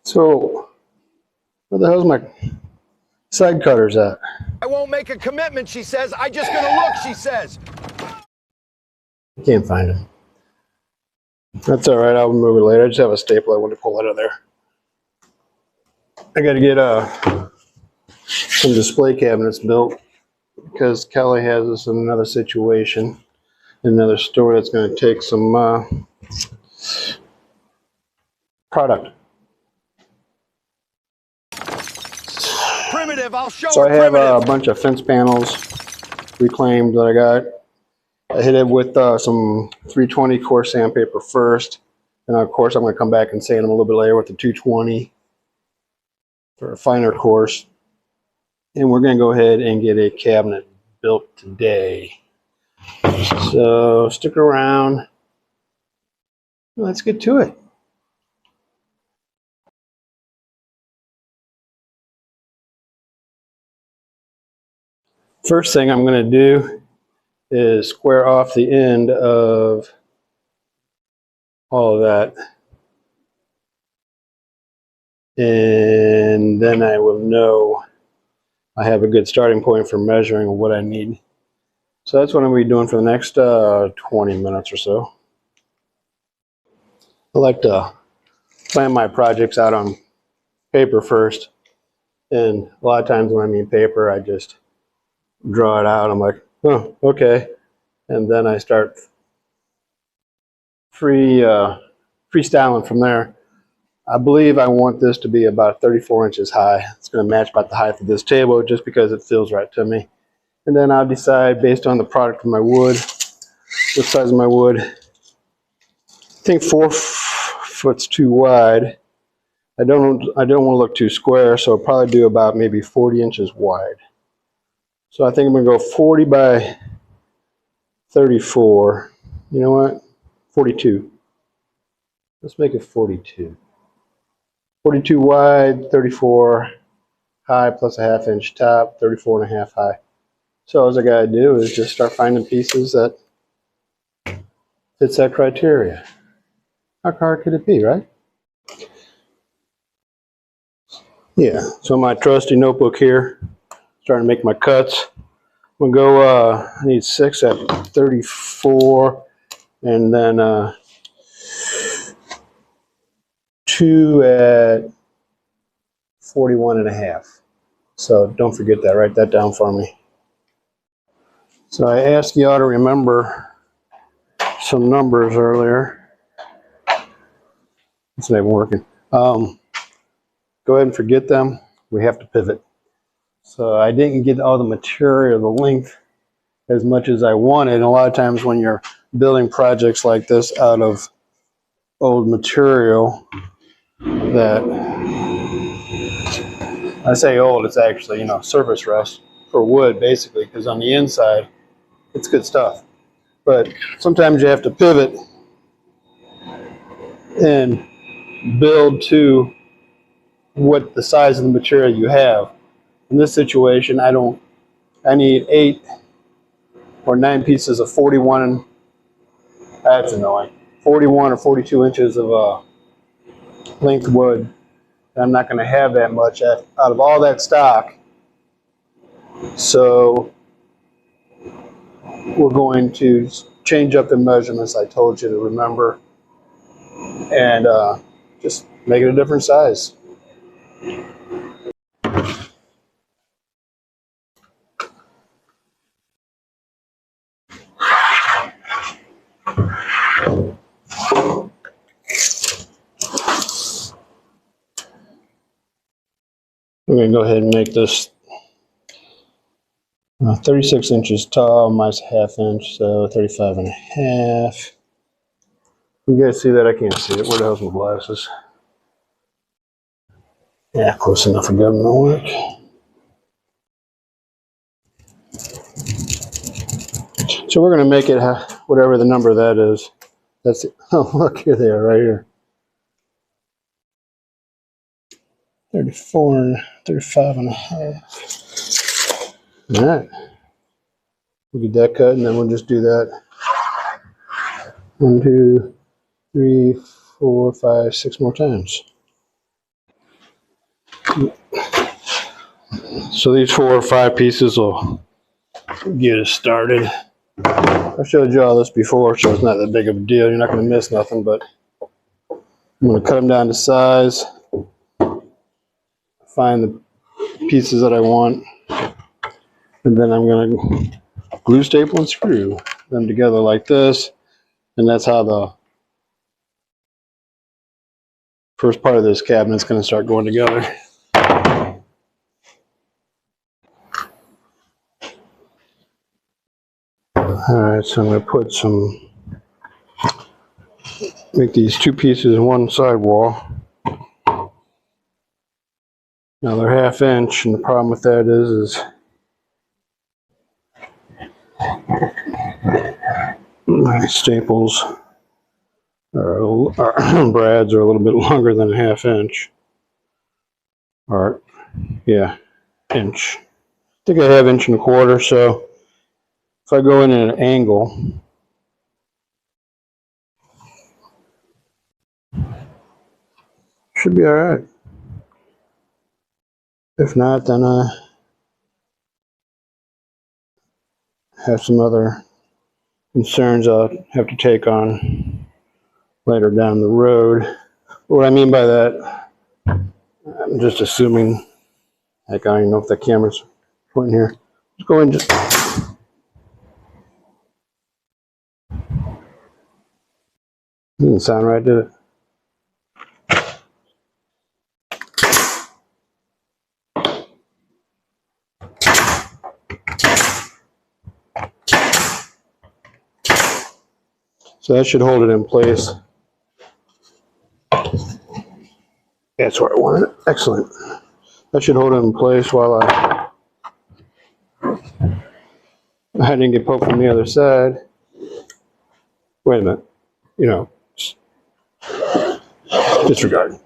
So, where the hell's my side cutters at? I won't make a commitment, she says. I just gonna look, she says. Can't find them. That's all right. I'll remove it later. I just have a staple I want to pull out of there. I got to get some display cabinets built because Kelly has us in another situation, in another store that's going to take some product. Primitive, I'll show So her. I have Primitive. a bunch of fence panels reclaimed that I got. I hit it with some 320 coarse sandpaper first, and of course I'm going to come back and sand them a little bit later with the 220 for a finer course. And we're going to go ahead and get a cabinet built today. So stick around. Let's get to it. First thing I'm going to do is square off the end of all of that. And then I will know I have a good starting point for measuring what I need. So that's what I'm going to be doing for the next 20 minutes or so. I like to plan my projects out on paper first. And a lot of times when I mean paper, I just draw it out. I'm like, oh, okay. And then I start freestyling from there. I believe I want this to be about 34 inches high. It's going to match about the height of this table just because it feels right to me. And then I'll decide based on the product of my wood, what size of my wood. I think 4 foot's too wide. I don't want to look too square, so I'll probably do about maybe 40 inches wide. So I think I'm going to go 40 by 34. You know what? 42. Let's make it 42. 42 wide, 34 high plus a ½ inch top, 34 and a half high. So all I gotta do is just start finding pieces that fits that criteria. How hard could it be, right? Yeah, so my trusty notebook here, starting to make my cuts. I'm gonna go, I need 6 at 34 and then 2 at 41 and a half. So don't forget that, write that down for me. So I asked y'all to remember some numbers earlier. It's not even working. Go ahead and forget them. We have to pivot. So I didn't get all the material, the length, as much as I wanted. And a lot of times when you're building projects like this out of old material that, I say old, it's actually, you know, surface rust for wood, basically, because on the inside, it's good stuff. But sometimes you have to pivot and build to what the size of the material you have. In this situation, I need 8 or 9 pieces of 41, that's annoying, 41 or 42 inches of length wood. I'm not going to have that much out of all that stock. So we're going to change up the measurements I told you to remember and just make it a different size. I'm going to go ahead and make this 36 inches tall minus a ½ inch, so 35 and a half. You guys see that? I can't see it. Where the hell's my glasses? Yeah, close enough for government work. So we're going to make it whatever the number that is. That's it. Oh, look, here they are right here. 34, 35 and a half. All right. We'll get that cut, and then we'll just do that 1, 2, 3, 4, 5, 6 more times. So these 4 or 5 pieces will get us started. I showed you all this before, so it's not that big of a deal. You're not going to miss nothing, but I'm going to cut them down to size, find the pieces that I want, and then I'm going to glue, staple, and screw them together like this. And that's how the first part of this cabinet is going to start going together. Alright, so I'm going to put some, make these 2 pieces in one side wall. Now they're 1/2 inch, and the problem with that is my staples brads are a little bit longer than 1/2 inch. Or, yeah, inch. I think I have 1.25 inches, so if I go in at an angle, should be alright. If not, then I have some other concerns I'll have to take on later down the road. What I mean by that, I'm just assuming, like, I don't even know if the camera's pointing here. Let's go in just. Didn't sound right, did it? So that should hold it in place. That's where I want it. Excellent. That should hold it in place while I didn't get poked from the other side. Wait a minute. You know, disregard.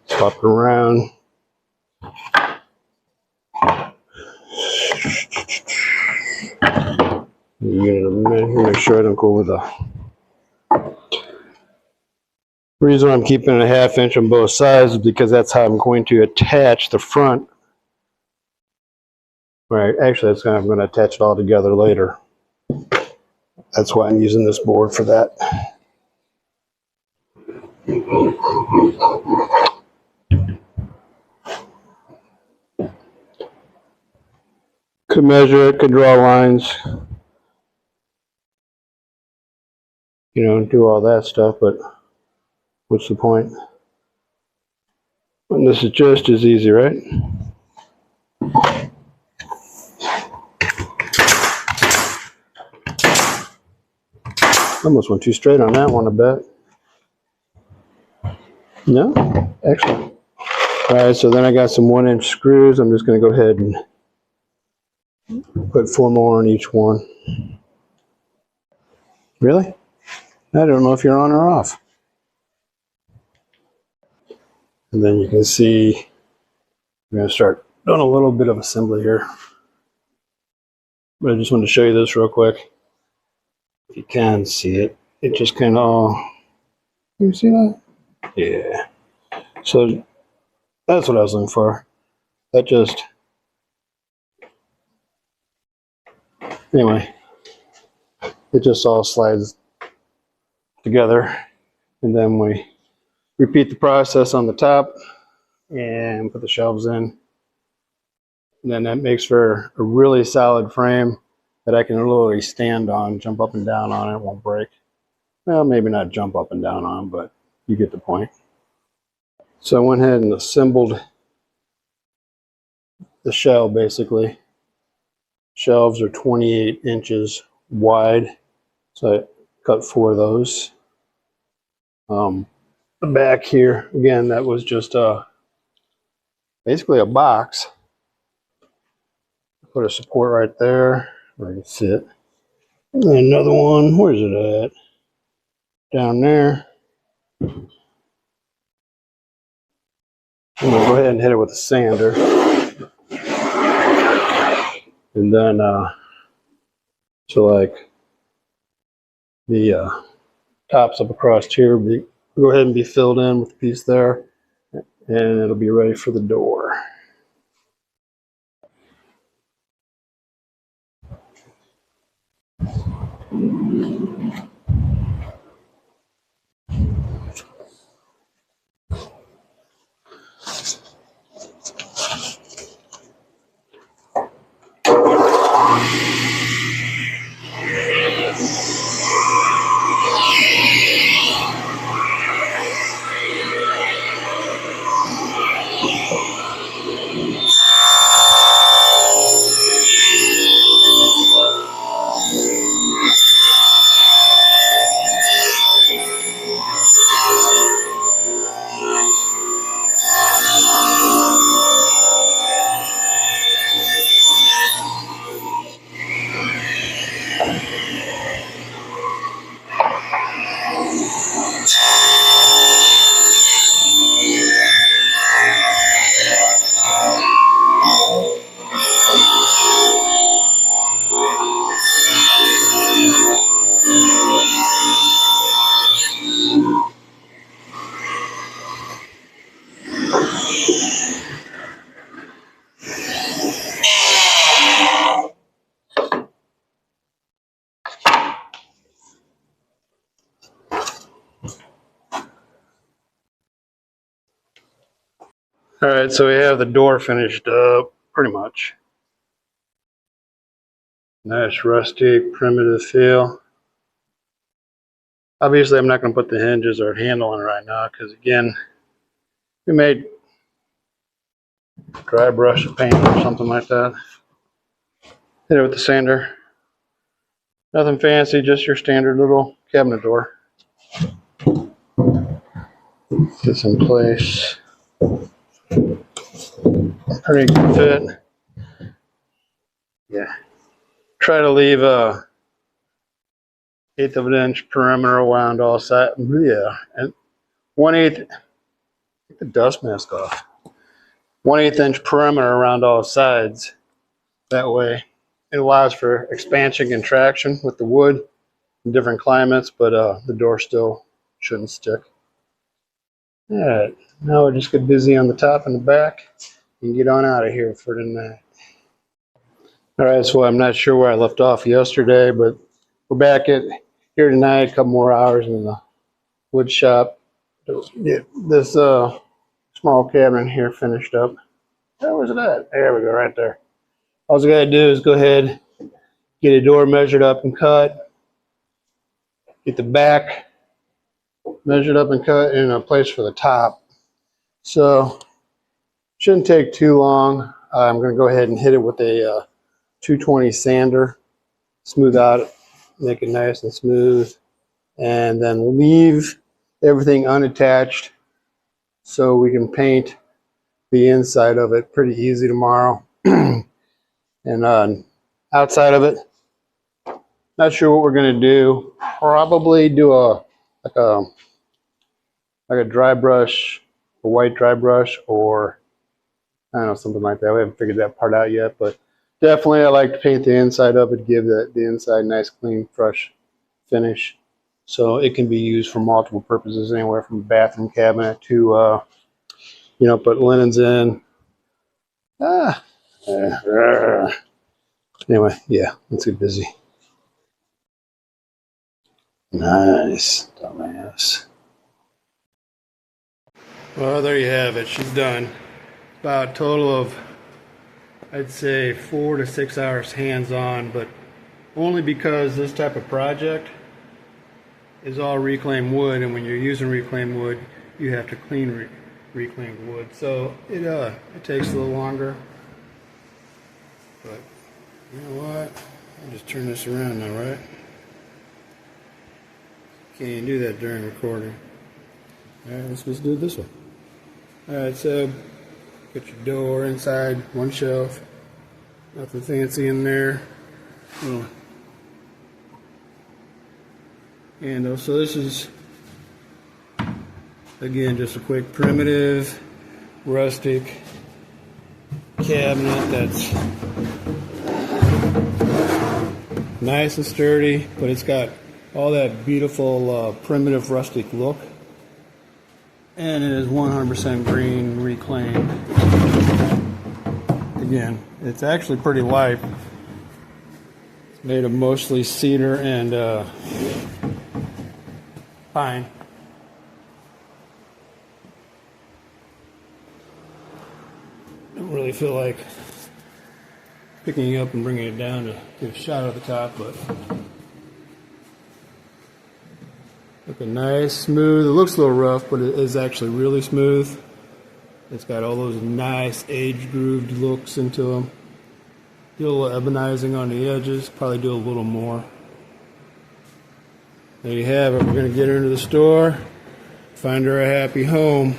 Swap it around. Make sure I don't go with the. The reason I'm keeping it 1/2 inch on both sides is because that's how I'm going to attach the front. Right, actually, I'm going to attach it all together later. That's why I'm using this board for that. Could measure it, could draw lines, you know, do all that stuff, but what's the point? And this is just as easy, right? Almost went too straight on that one, I bet. No? Excellent. All right, so then I got some 1-inch screws. I'm just going to go ahead and put 4 more on each one. Really? I don't know if you're on or off. And then you can see I'm going to start doing a little bit of assembly here. But I just wanted to show you this real quick. If you can see it, it just kind of, you see that? Yeah. So that's what I was looking for. That just, anyway, it just all slides together. And then we repeat the process on the top and put the shelves in. And then that makes for a really solid frame that I can literally stand on, jump up and down on, it won't break. Well, maybe not jump up and down on, but you get the point. So I went ahead and assembled the shell basically. Shelves are 28 inches wide, so I cut 4 of those. The back here, again, that was just basically a box. Put a support right there where it can sit. And then another one, where's it at? Down there. I'm gonna go ahead and hit it with a sander. And then, so like the tops up across here, go ahead and be filled in with a piece there. and it'll be ready for the door. All right, so we have the door finished up, pretty much. Nice rustic, primitive feel. Obviously, I'm not going to put the hinges or handle on right now because, again, we made dry brush paint or something like that. Hit it with the sander. Nothing fancy, just your standard little cabinet door. This in place. Pretty good fit. Yeah. Try to leave a 1/8 of an inch perimeter around all sides. Yeah, and 1/8. Take the dust mask off. 1/8 inch perimeter around all sides. That way, it allows for expansion and contraction with the wood in different climates, but the door still shouldn't stick. All right, now we'll just get busy on the top and the back and get on out of here for tonight. All right, so I'm not sure where I left off yesterday, but we're back at here tonight. A couple more hours in the wood shop. Get this small cabinet here finished up. Where was it at? There we go, right there. All I gotta do is go ahead, get a door measured up and cut, get the back measured up and cut, in a place for the top. So shouldn't take too long. I'm gonna go ahead and hit it with a 220 sander, smooth out, make it nice and smooth, and then leave everything unattached so we can paint the inside of it pretty easy tomorrow. And outside of it, not sure what we're gonna do. Probably do like a dry brush, a white dry brush, or I don't know, something like that. We haven't figured that part out yet, but definitely I like to paint the inside of it, give the inside nice, clean, fresh finish. So it can be used for multiple purposes, anywhere from a bathroom cabinet to, put linens in. Anyway, yeah, let's get busy. Nice, dumbass. Well, there you have it. She's done. About a total of, I'd say, 4 to 6 hours hands-on, but only because this type of project is all reclaimed wood, and when you're using reclaimed wood, you have to clean reclaimed wood. So it takes a little longer. But you know what? I'll just turn this around now, right? Can't even do that during recording. Alright, let's just do it this way. Alright, so put your door inside one shelf. Nothing fancy in there. And so this is, again, just a quick primitive, rustic cabinet that's nice and sturdy, but it's got all that beautiful primitive rustic look. And it is 100% green, reclaimed. Again, it's actually pretty light. It's made of mostly cedar and pine. Don't really feel like picking it up and bringing it down to get a shot of the top, but looking nice, smooth. It looks a little rough, but it is actually really smooth. It's got all those nice age-grooved looks into them. Do a little ebonizing on the edges, probably do a little more. There you have it. We're going to get her into the store, find her a happy home.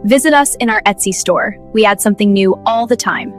Visit us in our Etsy store. We add something new all the time.